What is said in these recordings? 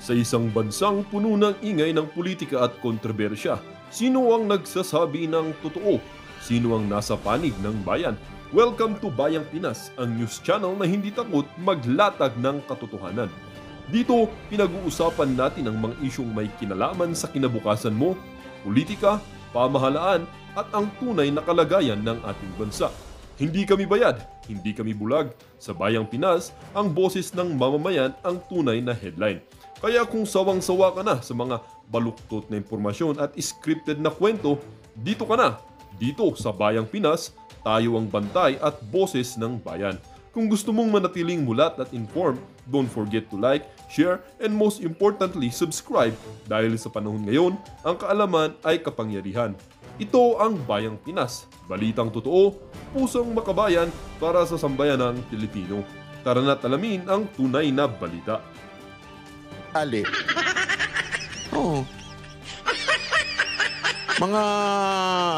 Sa isang bansang puno ng ingay ng politika at kontrobersya, sino ang nagsasabi ng totoo? Sino ang nasa panig ng bayan? Welcome to Bayang Pinas, ang news channel na hindi takot maglatag ng katotohanan. Dito, pinag-uusapan natin ang mga isyong may kinalaman sa kinabukasan mo, politika, pamahalaan at ang tunay na kalagayan ng ating bansa. Hindi kami bayad, hindi kami bulag. Sa Bayang Pinas, ang boses ng mamamayan ang tunay na headline. Kaya kung sawang-sawa ka na sa mga baluktot na impormasyon at scripted na kwento, dito ka na. Dito sa Bayang Pinas, tayo ang bantay at boses ng bayan. Kung gusto mong manatiling mulat at informed, don't forget to like, share, and most importantly, subscribe dahil sa panahon ngayon, ang kaalaman ay kapangyarihan. Ito ang Bayang Pinas, balitang totoo, pusong makabayan para sa sambayanang Pilipino. Tara na't alamin ang tunay na balita. Ali. Oo. Mga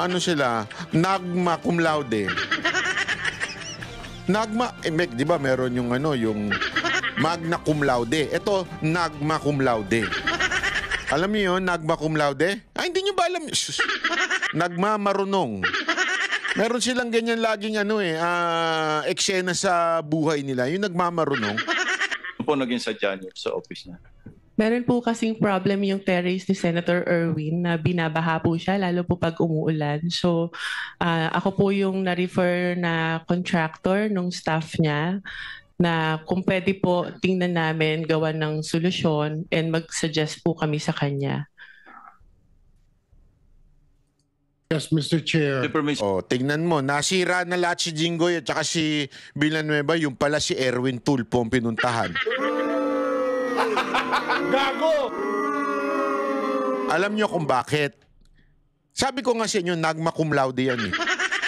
ano sila, nagma cum laude. Nagma, di ba meron yung ano, yung magna cum laude. Ito, nagma cum laude. Alam niyo yun, nagma cum laude? Ay, hindi niyo ba alam? Nagma marunong. Meron silang ganyan laging ano eksena sa buhay nila, yung nagmamarunong. Ano po naging sadya niyo sa office niya? Meron po kasing problem yung terrace ni Senator Erwin na binabaha po siya, lalo po pag umuulan. So, ako po yung na-refer na contractor nung staff niya na kung pwede po tingnan namin gawa ng solusyon and mag-suggest po kami sa kanya. Yes, Mr. Chair. Oh, tingnan mo, nasira na lahat si Jinggoy at saka si Villanueva, yung pala si Erwin Tulfo ang pinuntahan. Gago! Alam niyo kung bakit? Sabi ko nga sa inyo, nagma cum laude yan eh.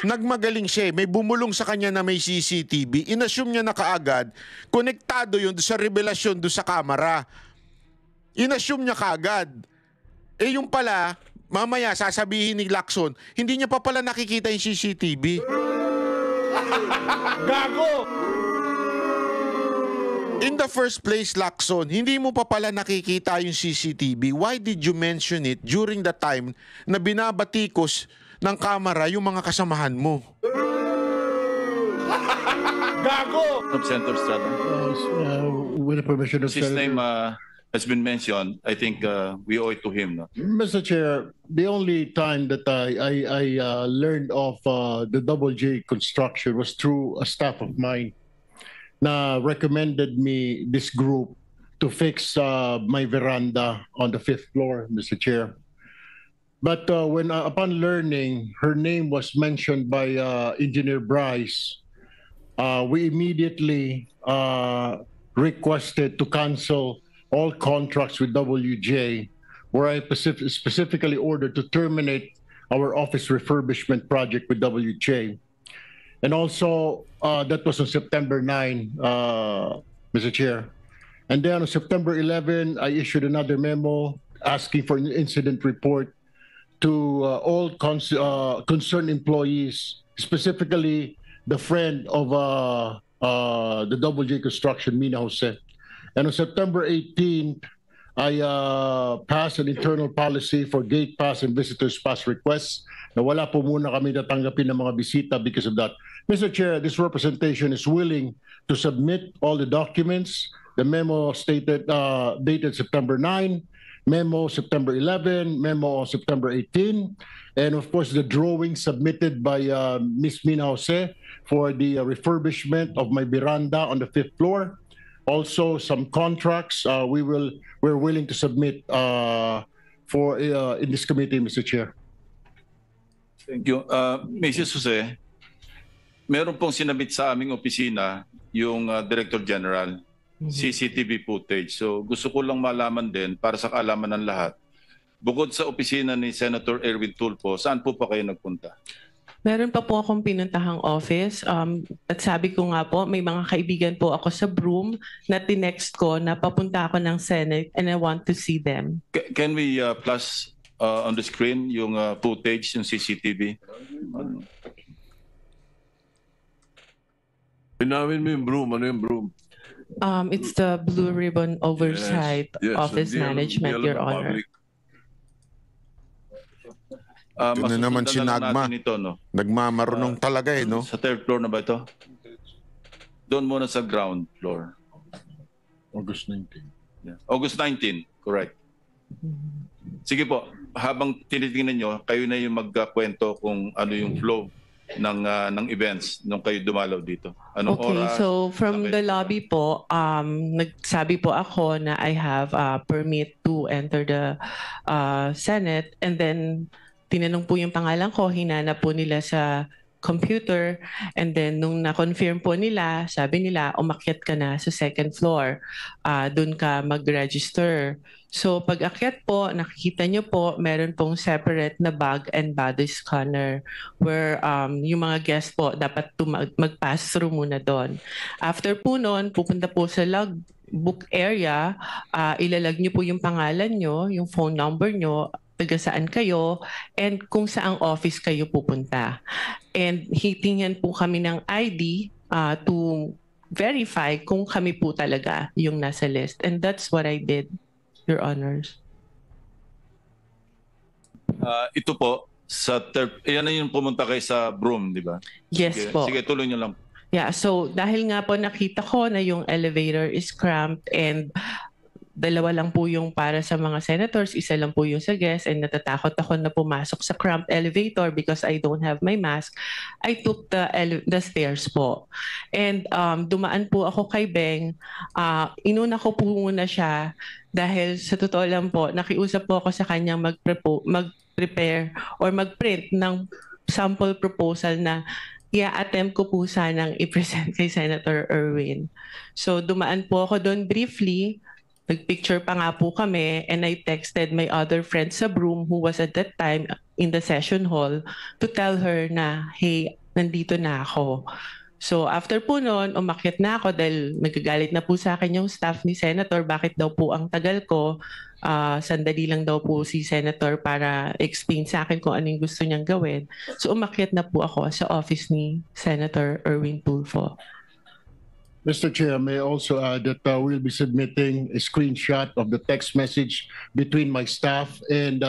Nagmagaling siya eh. May bumulong sa kanya na may CCTV. Inassume niya na kaagad, konektado yun sa revelasyon doon sa kamera. Inassume niya kaagad. Eh yung pala, mamaya sasabihin ni Lacson, hindi niya pa pala nakikita yung CCTV. Gago! In the first place, Lacson, hindi mo pa pala nakikita yung CCTV. Why did you mention it during the time na binabatikos ng kamera yung mga kasamahan mo? Gago! Of Senator Estrada. With the permission of His Senator. name has been mentioned. I think we owe it to him. No? Mr. Chair, the only time that I learned of the Double J construction was through a staff of mine na recommended me this group to fix my veranda on the 5th floor, Mr. Chair. But when upon learning her name was mentioned by Engineer Bryce, we immediately requested to cancel all contracts with WJ, where I specifically ordered to terminate our office refurbishment project with WJ. And also, that was on September 9, Mr. Chair. And then on September 11, I issued another memo asking for an incident report to all concerned employees, specifically the friend of the Double J Construction, Mina Jose. And on September 18th, I passed an internal policy for gate pass and visitors pass requests na wala po muna kami natanggapin ng mga bisita because of that. Mr. Chair, this representation is willing to submit all the documents. The memo stated dated September 9, memo September 11, memo on September 18, and of course the drawing submitted by Ms. Mina Jose for the refurbishment of my veranda on the 5th floor. Also, some contracts we're willing to submit for in this committee, Mr. Chair. Thank you. Mrs. Jose, meron pong sinabit sa aming opisina yung Director General, CCTV footage. So gusto ko lang malaman din para sa kaalaman ng lahat. Bukod sa opisina ni Senator Erwin Tulfo, saan po pa kayo nagpunta? Meron pa po akong pinuntahang office at sabi ko nga po, may mga kaibigan po ako sa Broome na tinext ko na papunta ako ng Senate and I want to see them. Can we plus on the screen yung footage, yung CCTV? Pinawin mo yung Broome. Ano yung Broome? It's the Blue Ribbon Oversight Office Management, Your Honor. Ito na naman si Nagma. Ito, no? Nagmamarunong talaga eh, no? Sa third floor na ba ito? Doon muna sa ground floor. August 19. Yeah. August 19, correct. Sige po, habang tinitingnan nyo, kayo na yung magkakwento kung ano yung flow ng events nung kayo dumalaw dito. Anong Okay, oras? so from Okay. the lobby po, nagsabi po ako na I have a permit to enter the Senate, and then tinanong po yung pangalan ko, hinanap po nila sa computer, and then nung na-confirm po nila, sabi nila, umakyat ka na sa second floor, doon ka mag-register. So pag akyat po, nakikita nyo po, meron pong separate na bag and body scanner where yung mga guests po dapat mag-pass through muna doon. After po noon, pupunta po sa logbook area, ilalag nyo po yung pangalan nyo, yung phone number nyo, taga saan kayo, and kung saang office kayo pupunta. And hitingnan po kami ng ID to verify kung kami po talaga yung nasa list. And that's what I did, Your Honors. Ito po, sa third, yan na yung pumunta kayo sa Broome, di ba? Yes Sige, po. sige, tuloy nyo lang. Yeah, so dahil nga po nakita ko na yung elevator is cramped and dalawa lang po yung para sa mga senators, isa lang po yung sa guests, and natatakot ako na pumasok sa cramped elevator because I don't have my mask. I took the stairs po. And dumaan po ako kay Beng. Inuna ko po muna siya dahil sa totoo lang po, nakiusap po ako sa kanyang mag-prepare or mag-print ng sample proposal na attempt ko po sanang i-present kay Senator Erwin. So dumaan po ako doon briefly. Nagpicture pa nga po kami, and I texted my other friend sa Broome who was at that time in the session hall to tell her na, hey, nandito na ako. So after po noon, umakyat na ako dahil nagagalit na po sa akin yung staff ni Senator. Bakit daw po ang tagal ko? Sandali lang daw po si Senator para explain sa akin kung ano yung gusto niyang gawin. So umakyat na po ako sa office ni Senator Erwin Tulfo. Mr. Chair, may I also add that we'll be submitting a screenshot of the text message between my staff and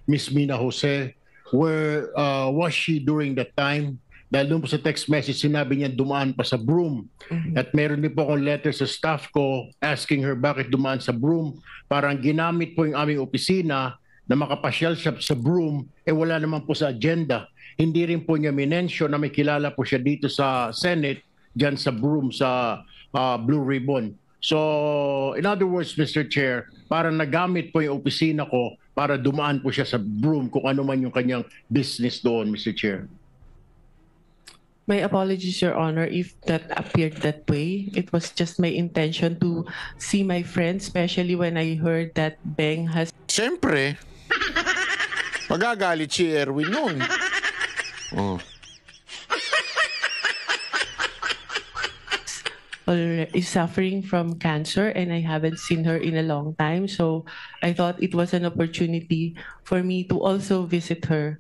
Ms. Mina Jose. Where was she during that time? Dahil doon po sa text message, sinabi niya dumaan pa sa Broome. At meron din po akong letter sa staff ko asking her bakit dumaan sa Broome. Parang ginamit po yung aming opisina na makapasyal siya sa Broome, wala naman po sa agenda. Hindi rin po niya minensyon na may kilala po siya dito sa Senate, dyan sa Broome, sa Blue Ribbon. So, in other words, Mr. Chair, parang nagamit po yung opisina ko para dumaan po siya sa Broome kung ano man yung kanyang business doon, Mr. Chair. My apologies, Your Honor, if that appeared that way. It was just my intention to see my friends, especially when I heard that Beng has Siyempre, magagalit si Erwin noon. Oh. is suffering from cancer, and I haven't seen her in a long time. So I thought it was an opportunity for me to also visit her.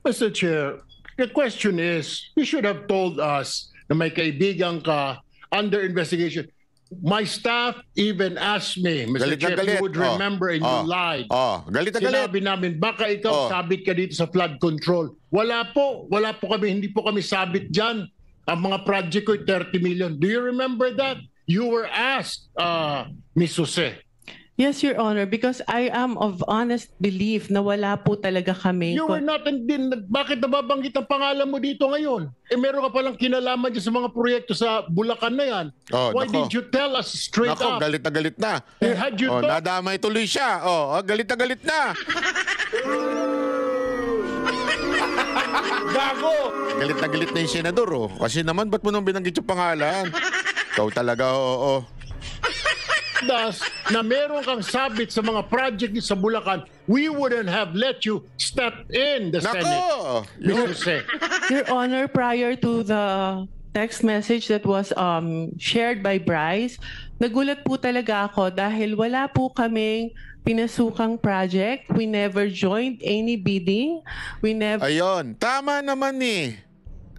Mr. Chair, the question is, you should have told us na may kaibigan ka under investigation. My staff even asked me, Mr. Galit na Chair, if galit. you would remember and you lied. Galit na galit. Sinabi namin, baka ikaw sabit ka dito sa flood control. Wala po kami, hindi po kami sabit dyan. Ang mga project ko, 30 million. Do you remember that? You were asked, Ms. Jose. Yes, Your Honor, because I am of honest belief na wala po talaga kami. You were not, bakit nababanggit ang pangalan mo dito ngayon? Meron ka palang kinalaman dyan sa mga proyekto sa Bulacan na yan. Why did you tell us straight up? Galit na galit na. And had you thought, nadamay tuloy siya. Galit na galit na. gago! Galit na galit na yung senador. Kasi naman, ba't mo nang binanggit yung pangalan? Ikaw talaga, na meron kang sabit sa mga project sa Bulacan, we wouldn't have let you step in the Senate. Mr. Jose. Your Honor, prior to the text message that was shared by Bryce, nagulat po talaga ako dahil wala po kaming pinasukang project. We never joined any bidding. Ayun, tama naman eh.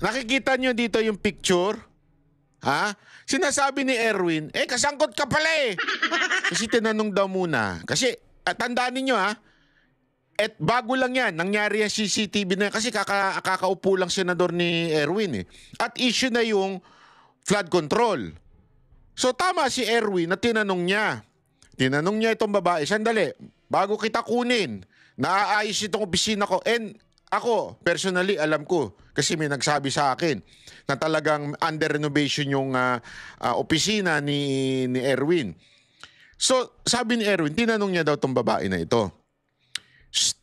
Nakikita nyo dito yung picture? Ha? Sinasabi ni Erwin, kasangkot ka pala eh. Kasi tinanong daw muna. Kasi, tandaan ninyo ha, at bago lang yan, nangyari yung CCTV na yan. Kasi kakaupo lang senador ni Erwin eh. At issue na yung flood control. So tama si Erwin na tinanong niya. Tinanong niya itong babae, sandali, bago kita kunin, naaayos itong opisina ko. And ako, personally, alam ko. Kasi may nagsabi sa akin na talagang under renovation yung opisina ni Erwin. So, sabi ni Erwin, tinanong niya daw tong babae na ito. Shh,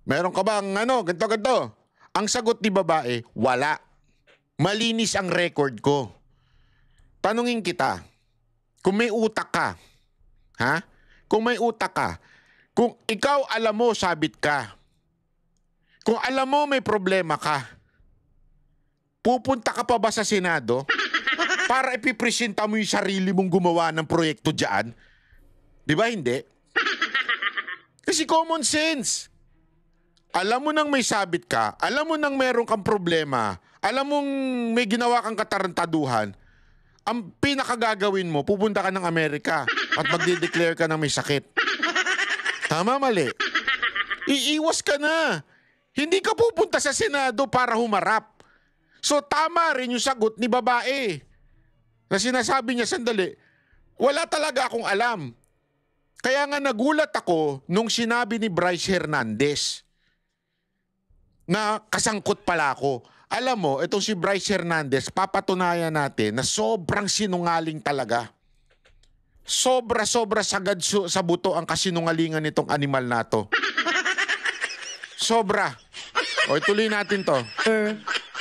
meron ka bang ganito? Ang sagot ni babae, wala. Malinis ang record ko. Tanungin kita, kung may utak ka, ha? Kung may utak ka, kung ikaw alam mo sabit ka, kung alam mo may problema ka, pupunta ka pa ba sa Senado para ipipresenta mo yung sarili mong gumawa ng proyekto dyan? Di ba hindi? Kasi common sense. Alam mo nang may sabit ka, alam mo nang meron kang problema, alam mong may ginawa kang katarantaduhan, ang pinakagagawin mo, pupunta ka ng Amerika at magde-declare ka na may sakit. Tama, mali? Iiwas ka na. Hindi ka pupunta sa Senado para humarap. So tama rin yung sagot ni babae. Na sinasabi niya, sandali, wala talaga akong alam. Kaya nga nagulat ako nung sinabi ni Bryce Hernandez na kasangkot pala ako. Alam mo, itong si Bryce Hernandez, papatunayan natin na sobrang sinungaling talaga. Sobra-sobra sagad sa buto ang kasinungalingan nitong animal na to. Sobra. O, ituloy natin to.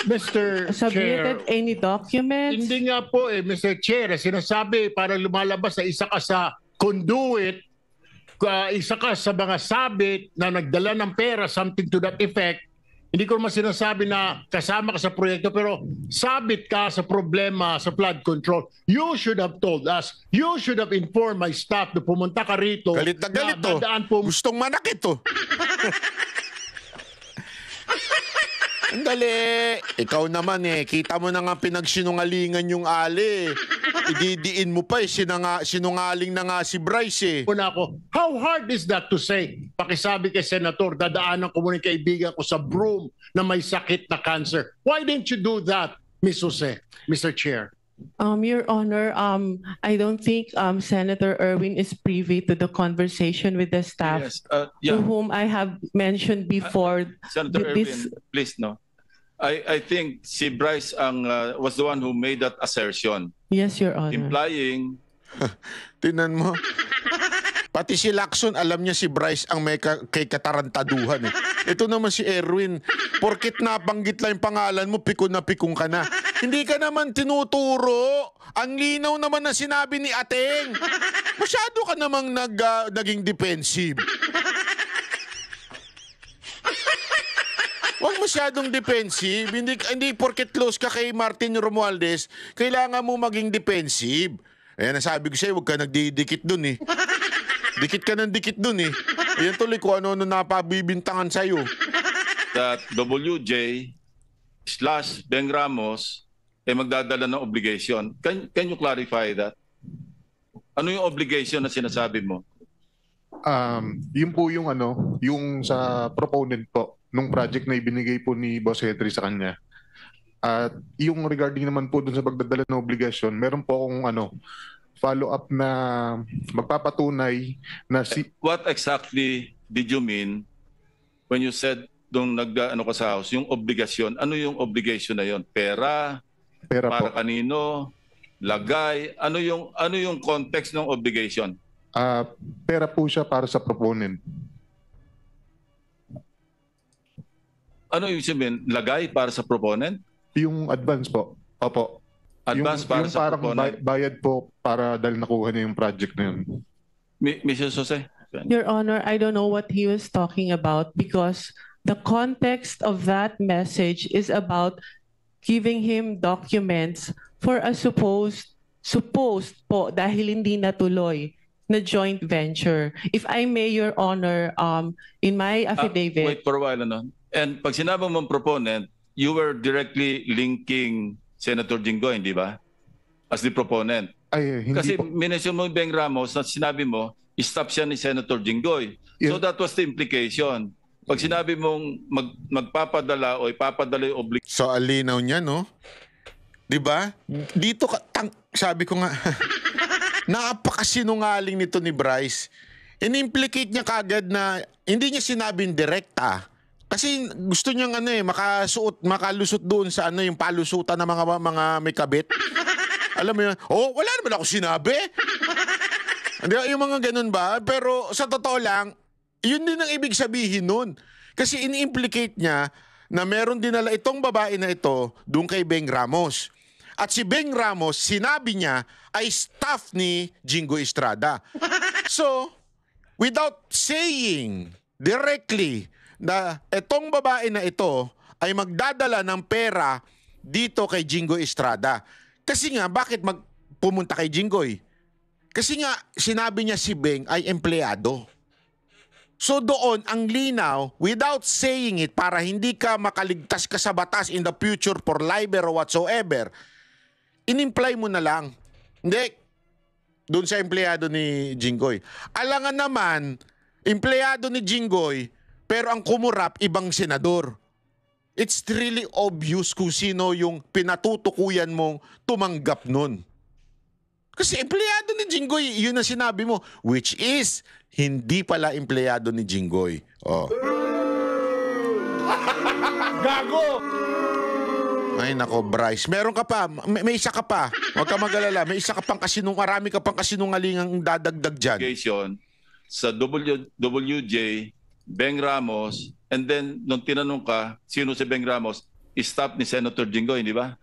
Mr. Submitted Chair, any documents? hindi nga po Mr. Chair, sinasabi para lumalabas na isa ka sa conduit, isa ka sa mga sabit na nagdala ng pera, something to that effect. Hindi ko naman sinasabi na kasama ka sa proyekto, pero sabit ka sa problema sa flood control. You should have told us. You should have informed my staff na pumunta ka rito. Galit na galit to. Gustong manakit to. Andali. Ikaw naman kita mo na nga pinagsinungalingan yung Ali. Ididiin mo pa sinungaling na nga si Bryce Una ako, how hard is that to say? Pakisabi kay Senator, dadaanan ko muna yung kaibigan ko sa Broome na may sakit na cancer. Why didn't you do that, Ms. Jose, Mr. Chair? Your Honor, I don't think Senator Erwin is privy to the conversation with the staff Yes, to yeah. whom I have mentioned before. Senator this- Erwin, please no. I think si Bryce was the one who made that assertion, Yes, Your Honor. implying Tinan mo. Pati si Lacson, alam niya si Bryce ang may kay katarantaduhan Ito naman si Erwin, porkit nabanggit lang yung pangalan mo, pikon na pikong ka na. Hindi ka naman tinuturo. Ang linaw naman na sinabi ni Ateng. Masyado ka namang naging defensive. Huwag masyadong defensive. Hindi porket close ka kay Martin Romualdez, kailangan mo maging defensive. Ayan, nasabi ko sa'yo, huwag ka nagdidikit dun Dikit ka ng dikit dun Ayan tuloy ko ano napabibintangan sa'yo. that WJ/Beng Ramos magdadala ng obligation. Can you clarify that? Ano yung obligation na sinasabi mo? Yun po yung yung sa proponent po nung project na ibinigay po ni Boss Henry sa kanya. At yung regarding naman po dun sa pagdadala ng obligasyon, meron po akong follow-up na magpapatunay na What exactly did you mean when you said nung ka sa house, yung obligasyon? Ano yung obligation na yon? Pera? pera Para po. kanino? Lagay? Ano yung context ng obligation? Pera po siya para sa proponent. Ano yung sabihin? Lagay para sa proponent? Yung advance po. Opo. Advance para yung sa parang proponent? bayad po para dahil nakuha niya yung project na yun. Mrs. Jose? Your Honor, I don't know what he was talking about because the context of that message is about giving him documents for a supposed po dahil hindi natuloy na joint venture. If I may, Your Honor, in my affidavit, Wait for a while. And pag sinabi mong proponent, you were directly linking Senator Jinggoy, di ba? as the proponent. Ay, hindi Kasi po. minention mo yung Beng Ramos na sinabi mo, stop siya ni Senator Jinggoy. So Yes. that was the implication. Pag sinabi mong magpapadala o ipapadala yung obligation, So, alinaw niya, no? Di ba? Dito, sabi ko nga, napakasinungaling nito ni Bryce. In-implicate niya kagad na hindi niya sinabing direkta. Kasi gusto niyang makalusot doon sa yung palusutan ng mga may kabit. Alam mo yun? Oh, wala naman ako sinabi. Hindi, yung mga ganun ba? Pero sa totoo lang, yun din ang ibig sabihin nun. Kasi in-implicate niya na meron dinala itong babae na ito doon kay Beng Ramos. At si Beng Ramos, sinabi niya, ay staff ni Jingo Estrada. So, without saying directly na itong babae na ito ay magdadala ng pera dito kay Jingo Estrada. Kasi nga, bakit pumunta kay Jinggoy? Kasi nga, sinabi niya si Beng ay empleyado. So doon, ang linaw, without saying it, para hindi ka makaligtas ka sa batas in the future for libel or whatsoever, in-imply mo na lang. Hindi, doon sa empleyado ni Jinggoy. Alangan naman, empleyado ni Jinggoy, pero ang kumurap, ibang senador. It's really obvious kung sino yung pinatutukuyan mong tumanggap nun. Kasi empleyado ni Jinggoy, yun ang sinabi mo, which is, hindi pala empleyado ni Jinggoy. Oh. Gago! Ay nako, Bryce. Meron ka pa. May isa ka pa. Huwag ka mag-alala. May isa ka pang marami ka pang kasinungalingang dadagdag dyan. sa WJ, Beng Ramos, and then nung tinanong ka, sino si Beng Ramos, staff ni Senator Jinggoy, di ba?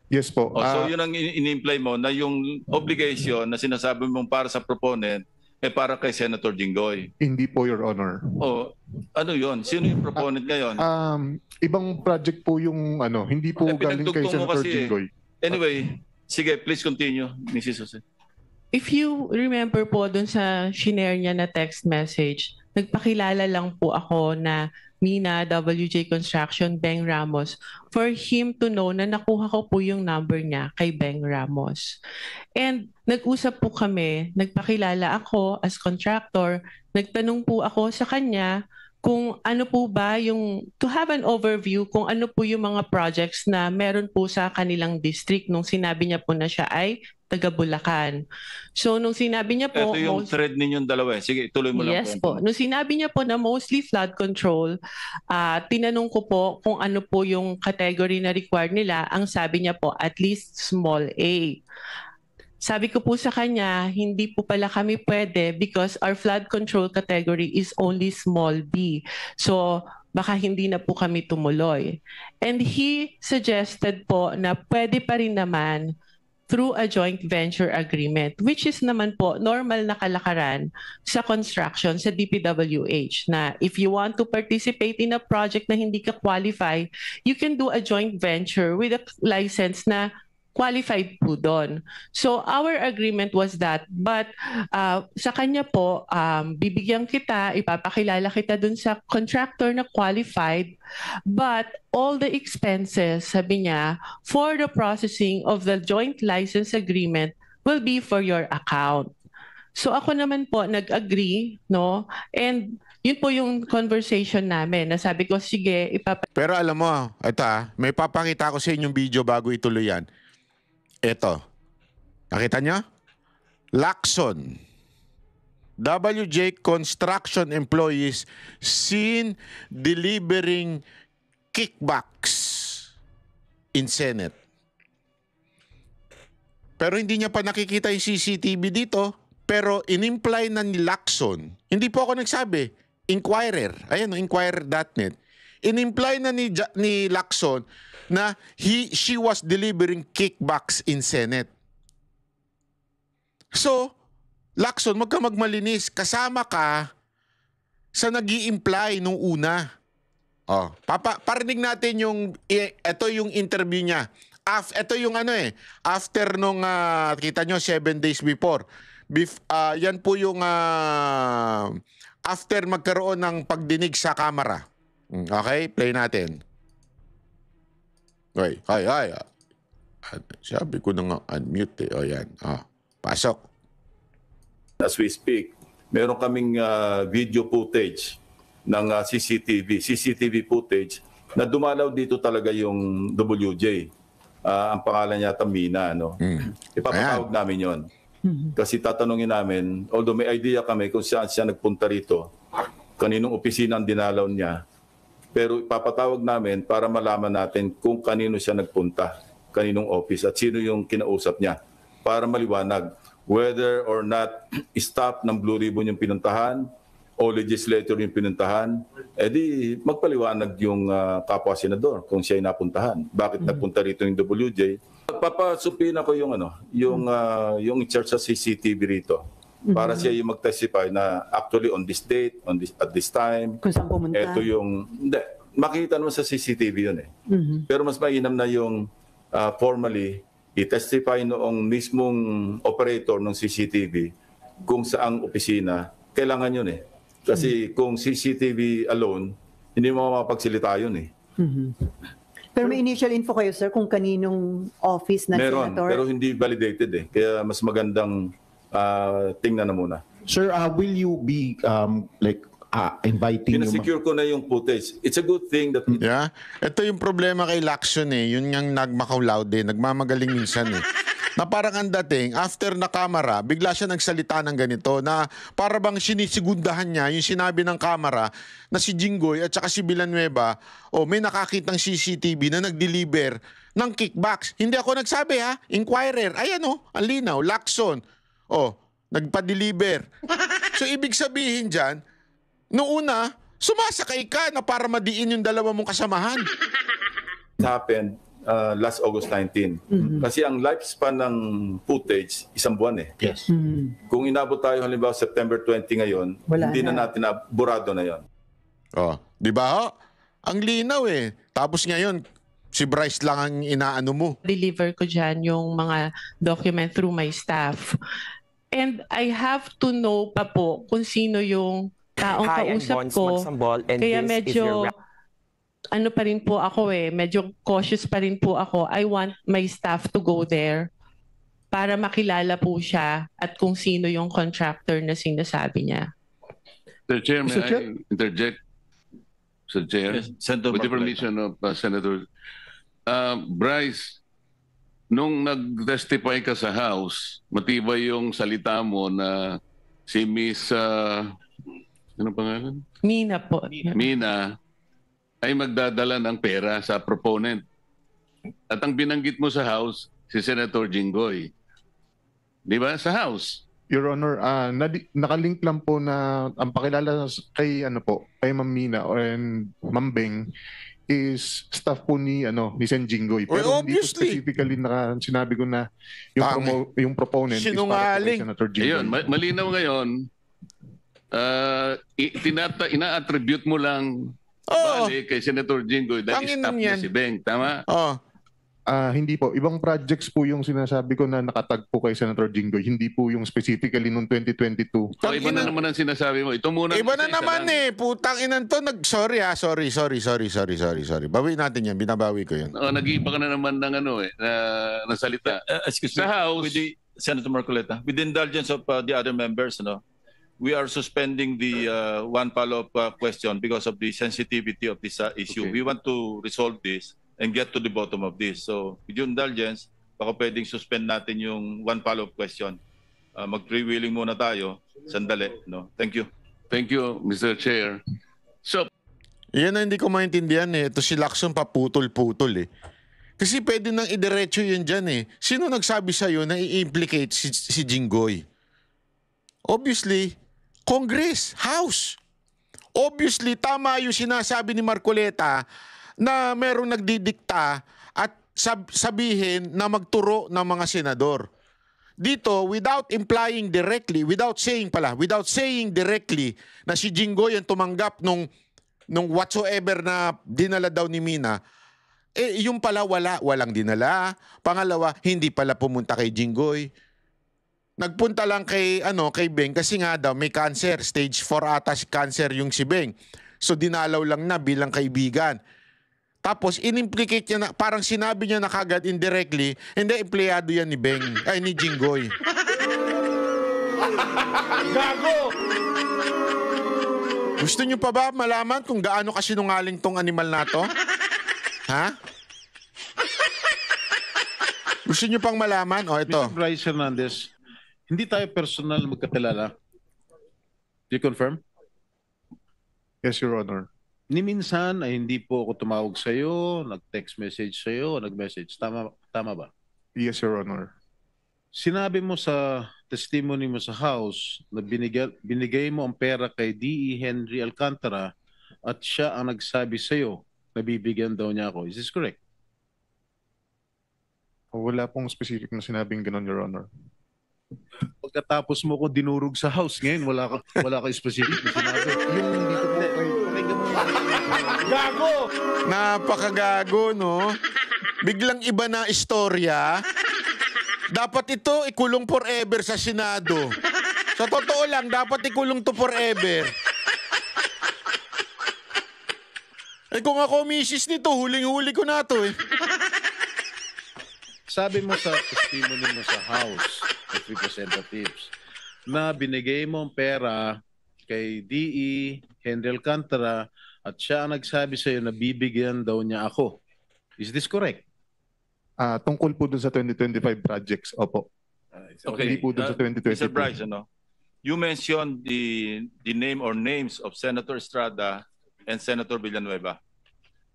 Yes po. So yun ang in-imply mo na yung obligation na sinasabi mong para sa proponent para kay Senator Jinggoy. Hindi po, Your Honor. Ano yun? Sino yung proponent ngayon? Ibang project po yung hindi po galing kay pinagdugtong mo Senator kasi Jinggoy. Anyway, sige, please continue, Mrs. Jose. If you remember po dun sa shinare niya na text message, nagpakilala lang po ako na Mina, WJ Construction, Beng Ramos, for him to know na nakuha ko po yung number niya kay Beng Ramos. And nag-usap po kami, nagpakilala ako as contractor, nagtanong po ako sa kanya kung ano po ba yung, to have an overview kung ano po yung mga projects na meron po sa kanilang district nung sinabi niya po na siya ay taga Bulacan. So nung sinabi niya po... Ito yung thread ninyong dalawa. Sige, ituloy mo lang. Yes po. Nung sinabi niya po na mostly flood control, tinanong ko po kung ano po yung category na required nila. Ang sabi niya po, at least small A. Sabi ko po sa kanya, hindi po pala kami pwede because our flood control category is only small B. So baka hindi na po kami tumuloy. And he suggested po na pwede pa rin naman through a joint venture agreement, which is naman po normal na kalakaran sa construction sa DPWH na if you want to participate in a project na hindi ka qualify, you can do a joint venture with a license na qualified po doon. So our agreement was that, but sa kanya po, bibigyan kita, ipapakilala kita doon sa contractor na qualified, but all the expenses, sabi niya, for the processing of the joint license agreement will be for your account. So ako naman po nag-agree, no? And yun po yung conversation namin. Nasabi ko, sige, Pero alam mo, ito may papakita ko sa inyong video bago ituloy yan. Ito. Nakita nyo? Lacson. WJ Construction employees seen delivering kickbacks in Senate. Pero hindi niya pa nakikita yung CCTV dito. Pero in-imply na ni Lacson. Hindi po ako nagsabi. Inquirer. Ayan, inquirer.net. In-imply na ni Lacson na she was delivering kickbacks in Senate. So, Lacson, wag ka magmalinis. Kasama ka sa nag-i-imply nung una. Parinig natin ito yung interview niya. Ito yung after nung, kita nyo, 7 days before. Yan po yung after magkaroon ng pagdinig sa kamera. Okay, play natin. Ay. Sabi ko na nga, unmute eh. O yan. Pasok. As we speak, meron kaming video footage ng CCTV footage na dumalaw dito talaga yung WJ. Ang pangalan niya Mina, no? Ipapatawag namin yon. Kasi tatanungin namin, although may idea kami kung saan siya nagpunta rito, kaninong opisina ang dinalaw niya, pero ipapatawag namin para malaman natin kung kanino siya nagpunta, kaninong office at sino yung kinausap niya para maliwanag whether or not staff ng Blue Ribbon yung pinuntahan o legislator yung pinuntahan, edi magpaliwanag yung kapwa senador kung siya ay napuntahan. Bakit nagpunta rito yung WJ? Papasupin ako yung yung in charge sa CCTV rito para siya yung mag-testify na actually on this date, at this time. Kung saan pumunta. Ito yung makita naman sa CCTV yun eh. Pero mas mainam na yung formally i-testify noong mismong operator ng CCTV kung saang opisina, kailangan yun eh. Kasi kung CCTV alone, hindi mo mapagsilita yun eh. Pero may initial info kayo, sir, kung kaninong office na Meron, senator? pero hindi validated eh. Kaya mas magandang tingnan na muna. Sir, will you be inviting yung Pinasecure ko na yung footage. It's a good thing that Yeah. Ito yung problema kay Lacson eh. Yun yung nagmakaw din. Nagmamagaling minsan eh. Na parang ang dating, after na camera, bigla siya nagsalita ng ganito na para bang sinisigundahan niya yung sinabi ng camera na si Jinggoy at saka si Villanueva, may nakakitang CCTV na nag-deliver ng kickbacks. Hindi ako nagsabi ha. Inquirer. Ayan ang linaw. Lacson. Nagpa-deliver. So ibig sabihin dyan, noong una, sumasakay ka na para madiin yung dalawa mong kasamahan. happened last August 19. Kasi ang lifespan ng footage, 1 buwan eh. Yes. Kung inabot tayo halimbawa September 20 ngayon, Wala hindi na na. natin burado na yon. Di ba ho? Ang linaw eh. Tapos ngayon, si Bryce lang ang inaano mo. Deliver ko dyan yung mga document through my staff. And I have to know pa po kung sino yung taong Hi, I'm kausap Bons ko. Magsambol, and Kaya this is medyo your ano pa rin po ako medyo cautious pa rin po ako. I want my staff to go there para makilala po siya at kung sino yung contractor na sinasabi niya. Mr. Chair, may Mr. Chair? I interject? Mr. Chair, Yes, Senator with the Marcoleta. permission of Senator Bryce, nung nag-testify ka sa House, matibay yung salita mo na si Miss, ano pangalan? Mina po. Mina, ay magdadala ng pera sa proponent. At ang binanggit mo sa House, si Senator Jinggoy. Di ba? Sa House. Your Honor, nakalink lang po na ang pakilala kay kay Ma'am Mina and Ma'am Beng is staff po ni Sen Jinggoy. Pero hindi po obviously. specifically sinabi ko na yung proponent Sinungaling. is para po kay Senator Jinggoy. Ayun, malinaw ngayon, ina-attribute mo lang bali kay Senator Jinggoy dahil Tanginan staff niya yan. si Beng. Tama? Hindi po. Ibang projects po yung sinasabi ko na nakatag po kay Senator Jinggoy. Hindi po yung specifically noong 2022. O, iba na naman ang sinasabi mo. Ito muna. Iba na isa-isa naman lang. Putang inan to. Sorry. Bawi natin yan. Binabawi ko yan. Nag-iiba ka na naman ng na salita. Excuse Sa me, House. Senator Marcoleta, with the indulgence of the other members, we are suspending the one follow-up question because of the sensitivity of this issue. Okay. We want to resolve this and get to the bottom of this. So, with your indulgence, baka pwedeng suspend natin yung one follow-up question. Mag-freewheeling muna tayo. Sandali. Thank you. Thank you, Mr. Chair. So, Yan na hindi ko maintindihan eh. Ito si Lacson paputol-putol eh. Kasi pwede nang idiretso yun dyan eh. Sino nagsabi sa'yo na i-implicate si Jinggoy? Obviously, Congress, House. Obviously, tama yung sinasabi ni Marcoleta na merong nagdidikta at sabihin na magturo ng mga senador. Dito, without implying directly, without saying directly na si Jinggoy ang tumanggap nung whatsoever na dinala daw ni Mina, yung pala walang dinala. Pangalawa, hindi pala pumunta kay Jinggoy. Nagpunta lang kay Beng kasi nga daw may cancer, stage 4 ata cancer yung si Beng. So dinalaw lang na bilang kaibigan. Tapos inimplicate niya na, parang sinabi niya na kagad indirectly, hindi, empleyado yan ni Beng, ay ni Jinggoy. Gago! Gusto niyo pa ba malaman kung gaano kasinungaling tong animal na to? Ha? Gusto niyo pang malaman? O, ito. Mr. Bryce Hernandez, hindi tayo personal magkakilala. Do you confirm? Yes, Your Honor. Ni minsan ay hindi po ako tumawag sa iyo, nag-text message sa iyo, nag-message. Tama ba? Yes, Your Honor. Sinabi mo sa testimony mo sa house na binigay mo ang pera kay D.E. Henry Alcantara at siya ang nagsabi sa iyo na bibigyan daw niya ako. Is this correct? Wala pong specific na sinabing ganun, Your Honor. Pagkatapos mo ko dinurog sa house ngayon, wala ka specific na sinabi. Yung dito po pakinggan mo. Gago! Napakagago, no? Biglang iba na istorya. Dapat ito ikulong forever sa Senado. Sa totoo lang, dapat ikulong to forever. Eh kung ako misis nito, huling-huli ko na to eh. Sabi mo sa testimony mo sa House of Representatives na binigay mo ang pera kay D.E. Henry Alcantara at siya ang nagsabi sa iyo na bibigyan daw niya ako. Is this correct? Tungkol po dun sa 2025 projects, opo. Okay. Hindi po dun sa 2022. Mr. Bryce, you mentioned the name or names of Senator Estrada and Senator Villanueva.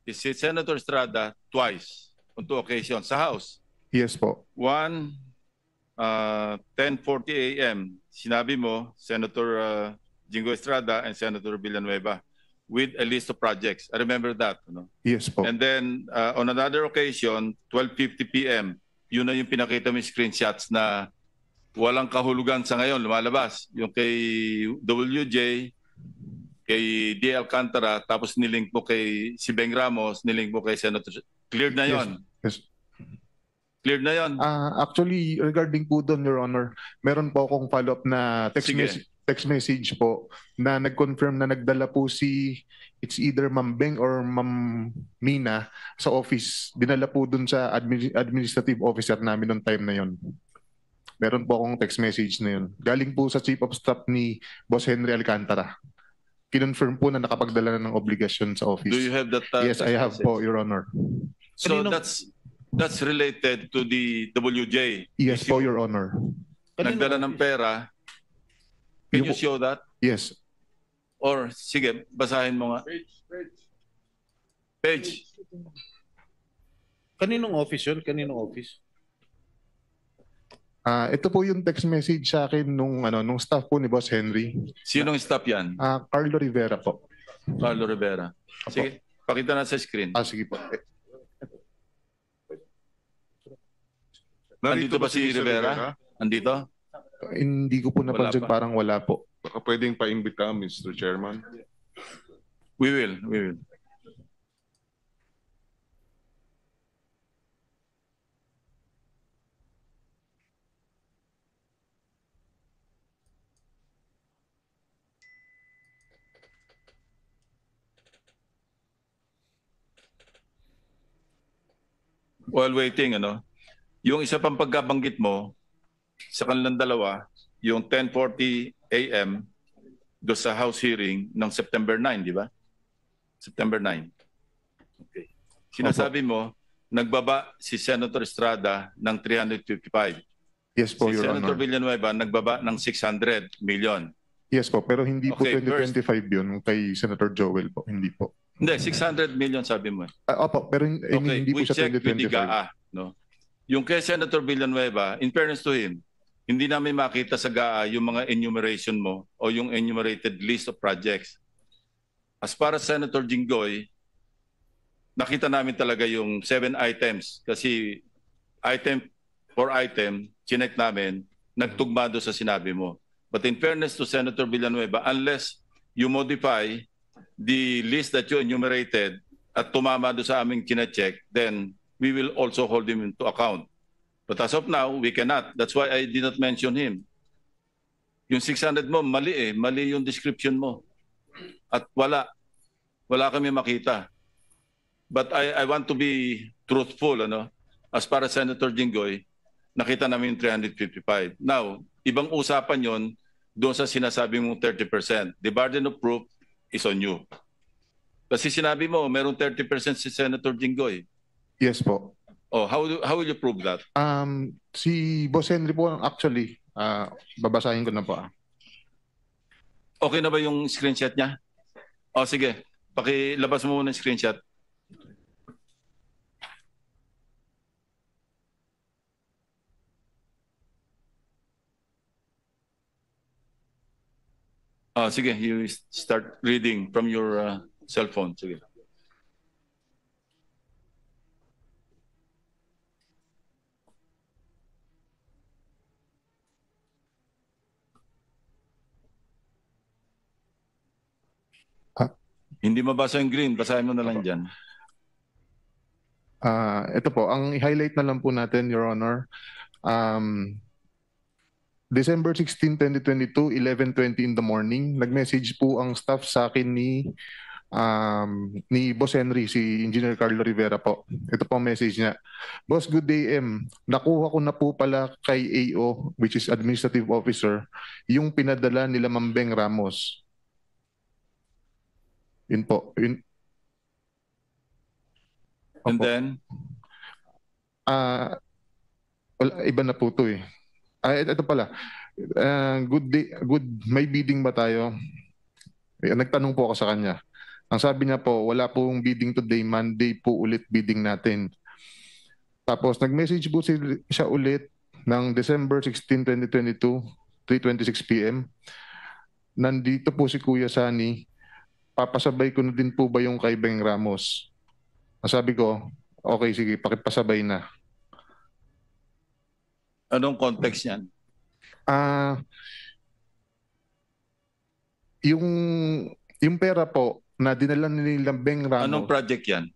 You see Senator Estrada twice on 2 occasions sa House. Yes po. One, 10:40 a.m. Sinabi mo, Senator Jinggoy Estrada and Senator Villanueva with a list of projects. I remember that. Yes po. And then on another occasion, 12:50 p.m., yun na yung pinakita mo yung screenshots na walang kahulugan sa ngayon, lumalabas. Yung kay WJ, kay D. Alcantara, tapos nilink mo kay si Beng Ramos, nilink mo kay Senator. Cleared na yon. Yes. Cleared na yon. Actually, regarding po doon, Your Honor, meron po akong follow-up na text message po na nag-confirm na nagdala po it's either Ma'am Beng or Ma'am Mina sa office. Dinala po doon sa administrative officer namin noong time na yon. Meron po akong text message na yun. Galing po sa Chief of Staff ni Boss Henry Alcantara. Kinonfirm po na nakapagdala na ng obligasyon sa office. Do you have that? Yes, I have po, Your Honor. So that's related to the WJ. Yes po, Your Honor. Nagdala ng pera. Can you show that? Yes. Or, sige, basahin mo nga. Page. Kaninong office yun? Kaninong office? Ito po yung text message sa akin nung staff po ni Boss Henry. Sinong staff yan? Carlo Rivera po. Carlo Rivera. Sige, pakita na sa screen. Sige po. Nandito ba si Rivera? Andito? Hindi ko po napansin, parang wala po. Baka pwedeng paimbita, Mr. Chairman. We will. While waiting, yung isa pang pagkabanggit mo sa kanilang dalawa, yung 10:40 a.m. do sa House hearing ng September 9, di ba? September 9. Okay. Sinasabi mo, nagbaba si Senator Estrada ng 355. Yes po, Si Your Senator Honor. Villanueva nagbaba ng 600 million. Yes po, pero hindi po Okay, 2025 yun kay Senator Joel po. Hindi po. Hindi, 600 million sabi mo. Opo, pero Okay, hindi po we siya check with the 2025. GAA. No? Yung kay Senator Villanueva, in fairness to him, hindi namin makita sa GAA yung mga enumeration mo o yung enumerated list of projects. As far as Senator Jinggoy, nakita namin talaga yung 7 items kasi item for item, chinek namin, nagtugma doon sa sinabi mo. But in fairness to Senator Villanueva, unless you modify the list that you enumerated at tumama doon sa aming chinecheck, then we will also hold him into account. But as of now, we cannot. That's why I did not mention him. Yung 600 mo, mali mali yung description mo. At wala kami makita. But I want to be truthful, ano? As para Senator Jinggoy, nakita namin yung 355. Now, ibang usapan yon doon sa sinasabi mong 30%. The burden of proof is on you. Kasi sinabi mo, merong 30% si Senator Jinggoy. Yes po. Oh, how will you prove that? Si Boss Henry po actually, babasahin ko na po. Okay na ba yung screenshot niya? Oh, sige. Pakilabas mo muna yung screenshot. Oh, sige, you start reading from your cell phone. Sige. Hindi mabasa yung green, basahin mo na lang dyan. Ito po, ang i-highlight na lang po natin, Your Honor. December 16, 2022, 11:20 in the morning, nag-message po ang staff sa akin ni Boss Henry, si Engineer Carlo Rivera po. Ito po ang message niya. Boss, good day, M. Nakuha ko na po pala kay AO, which is Administrative Officer, yung pinadala nila Mambeng Ramos. Yun po. Yun. And Opo. then? Iba na po ito eh. Ito pala. Good day, may bidding ba tayo? Nagtanong po ako sa kanya. Ang sabi niya po, wala pong bidding today, Monday po ulit bidding natin. Tapos nag-message po siya ulit ng December 16, 2022, 3:26 p.m. Nandito po si Kuya Sani. Papasabay ko na din po ba yung kay Beng Ramos? Sabi ko, okay, sige, pakipasabay na. Anong context yan? Yung pera po na dinala nila Beng Ramos. Anong project yan?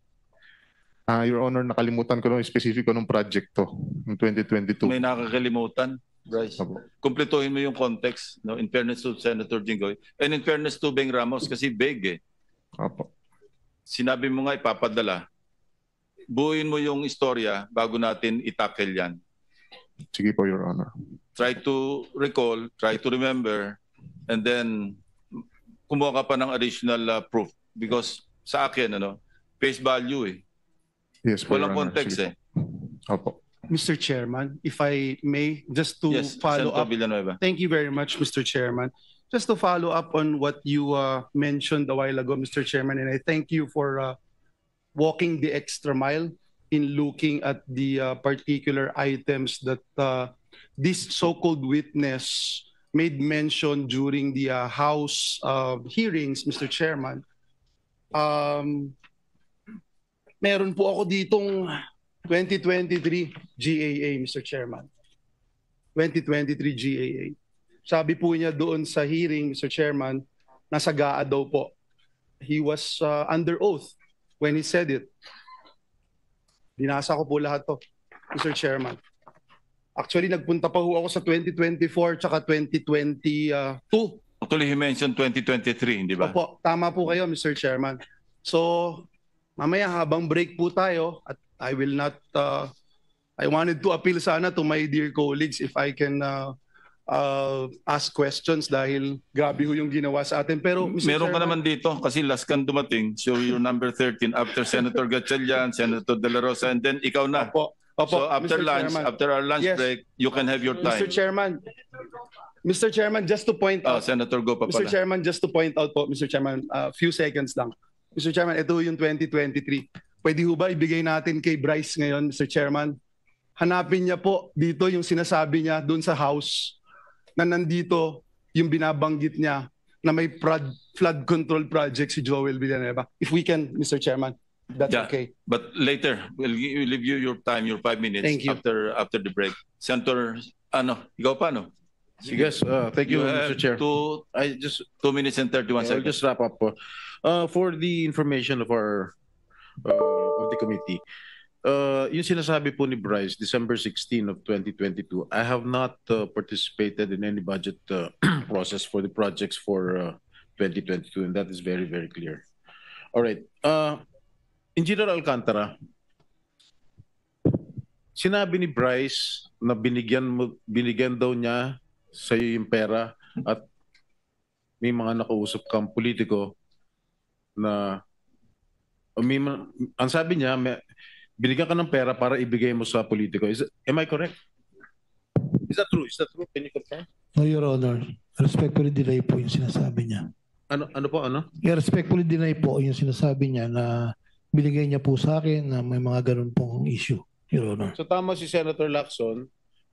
Your Honor, nakalimutan ko ng specific ko ng project to, ng 2022. May nakakalimutan, Bryce. Kumpletuhin mo yung context, no? In fairness to Senator Jinggoy. And in fairness to Beng Ramos, kasi big eh. Opo. Sinabi mo nga ipapadala. Buuin mo yung istorya bago natin itackle yan. Sige po, Your Honor. Try to recall, try to remember, and then kumuha ka pa ng additional proof. Because sa akin, face value eh. Yes, po, walang Your Honor. context Sige. eh. Opo. Mr. Chairman, if I may, just to follow Senator up. Villanueva. Thank you very much, Mr. Chairman. Just to follow up on what you mentioned a while ago, Mr. Chairman, and I thank you for walking the extra mile in looking at the particular items that this so-called witness made mention during the House hearings, Mr. Chairman. Meron po ako ditong 2023 GAA, Mr. Chairman. 2023 GAA. Sabi po niya doon sa hearing, Mr. Chairman, nasa GAA daw po. He was under oath when he said it. Binasa ko po lahat to, Mr. Chairman. Actually, nagpunta pa ho ako sa 2024 tsaka 2022. Actually, he mentioned 2023, hindi ba? Opo, tama po kayo, Mr. Chairman. So, mamaya habang break po tayo, at I will not, I wanted to appeal sana to my dear colleagues if I can ask questions dahil grabe ho yung ginawa sa atin. Pero Mr. Meron ka Chairman, naman dito kasi last kang dumating. So you're number 13 after Senator Gatchalian, Senator De La Rosa, and then ikaw na. Opo, So after Mr. lunch, Chairman. after our lunch Yes. break, you can have your time. Mr. Chairman, just to point out, Senator, go pa Mr. pala. Chairman, just to point out po, Mr. Chairman, few seconds lang. Mr. Chairman, ito yung 2023. Pwede ho ba ibigay natin kay Bryce ngayon, Mr. Chairman? Hanapin niya po dito yung sinasabi niya doon sa House na nandito yung binabanggit niya na may flood control project si Joel Villanueva. If we can, Mr. Chairman, that's Yeah, okay. but later, we'll leave you your time, your 5 minutes. Thank you. After the break. Senator, ikaw pa, no? Yes, thank you, Mr. Chair. I just 2 minutes and 31 I'll seconds. just wrap up. For the information of our of the committee, yung sinasabi po ni Bryce, December 16 of 2022, I have not participated in any budget process for the projects for 2022, and that is very, very clear. All right. Engineer Alcantara, sinabi ni Bryce na binigyan daw niya sa iyo yung pera at may mga nakausap kang politiko na ang sabi niya, binigyan ka ng pera para ibigay mo sa politiko. Am I correct? Is that true? Is that true? Can you confirm? No, Your Honor. Respectfully deny po yung sinasabi niya. Ano po? Respectfully deny po yung sinasabi niya na binigay niya po sa akin na may mga ganun pong issue, Your Honor. So tama si Senator Lacson,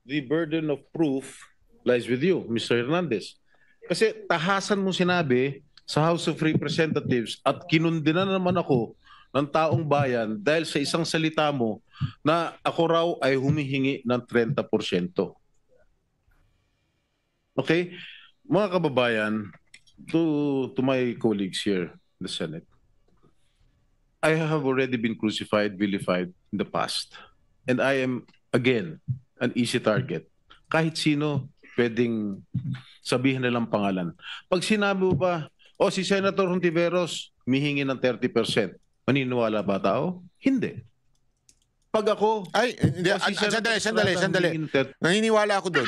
the burden of proof lies with you, Mr. Hernandez. Kasi tahasan mo sinabi sa House of Representatives at kinundinan naman ako ng taong bayan dahil sa isang salita mo na ako raw ay humihingi ng 30%. Okay? Mga kababayan, to my colleagues here in the Senate, I have already been crucified, vilified in the past. And I am, again, an easy target. Kahit sino pwedeng sabihin nilang pangalan. Pag sinabi mo ba, si Senator Hontiveros, mihingi ng 30%. Maniniwala ba tao? Hindi. Pag ako... Sandali. Naniniwala ako doon.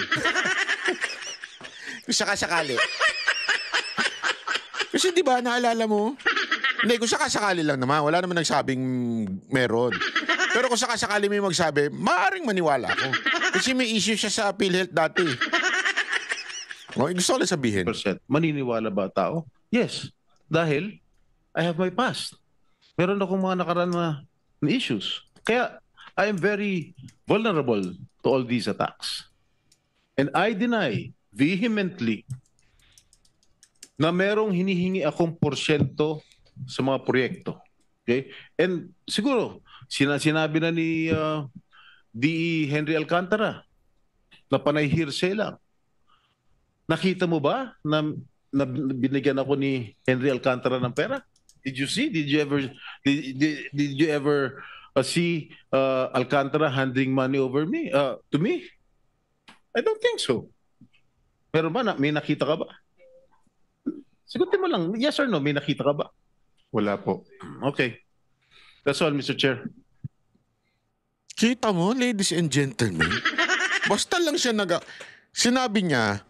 Kung sakasakali. Kasi di ba, naalala mo? Hindi, kung sakasakali lang naman. Wala naman nagsabing meron. Pero kung sakasakali may magsabi, maaaring maniwala ako. Kasi may issue siya sa PhilHealth dati. Gusto ko lang sabihin. Maniniwala ba tao? Yes. Dahil I have my past. Meron akong mga nakaraan na issues. Kaya I am very vulnerable to all these attacks. And I deny vehemently na merong hinihingi akong porsyento sa mga proyekto. Okay? And siguro, sinabi na ni D.E. Henry Alcantara na panay hearsay lang. Nakita mo ba na binigyan ako ni Henry Alcantara ng pera? Did you see? Did you ever see Alcantara handing money over me to me? I don't think so. Pero ba may nakita ka ba? Sagutin mo lang, yes or no, may nakita ka ba? Wala po. Okay. That's all, Mr. Chair. Kita mo, ladies and gentlemen, basta lang siya sinabi niya,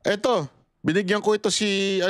eto, binigyan ko ito si